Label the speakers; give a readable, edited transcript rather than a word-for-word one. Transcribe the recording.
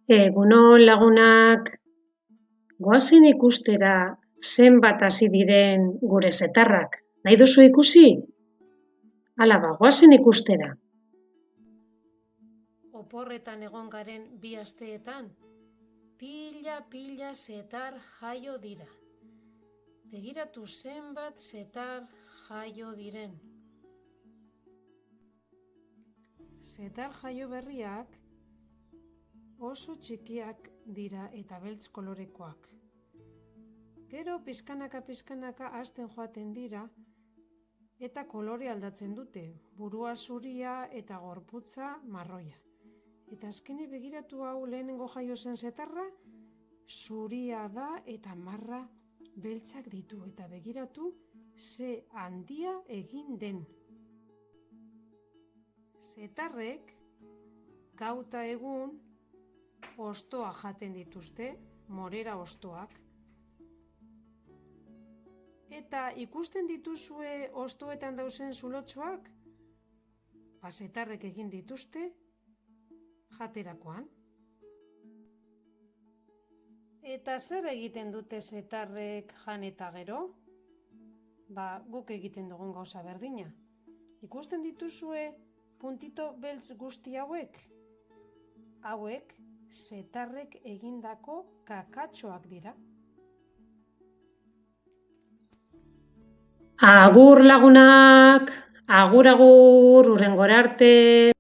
Speaker 1: Egunon lagunak, goazen ikustera zenbat hasi diren gure setarrak. Nahi duzu ikusi? Hala ba, goazen ikustera.
Speaker 2: Oporretan egon garen 2 asteetan, pila setar jaio dira. Begiratu zenbat setar jaio diren. Setar jaio berriak oso txikiak dira eta beltz kolorekoak. Gero pizkanaka hasten joaten dira eta kolore aldatzen dute, burua zuria eta gorputza marroia. Eta azkenik begiratu hau lehenengo jaio zen setarra, zuria da eta marra beltzak ditu. Eta begiratu ze handia egin den. Setarrek gauta egun hostoa jaten dituzte, morera hostoak. Eta ikusten dituzue hostoetan dauzen zulotxoak? Setarrek egin dituzte jaterakoan. Eta zer egiten dute setarrek jan eta gero? Guk egiten dugun gauza berdina. Ikusten dituzue puntito beltz guzti hauek? Hauek setarrek egindako kakatxoak dira.
Speaker 1: Agur lagunak, agur, hurrengora arte.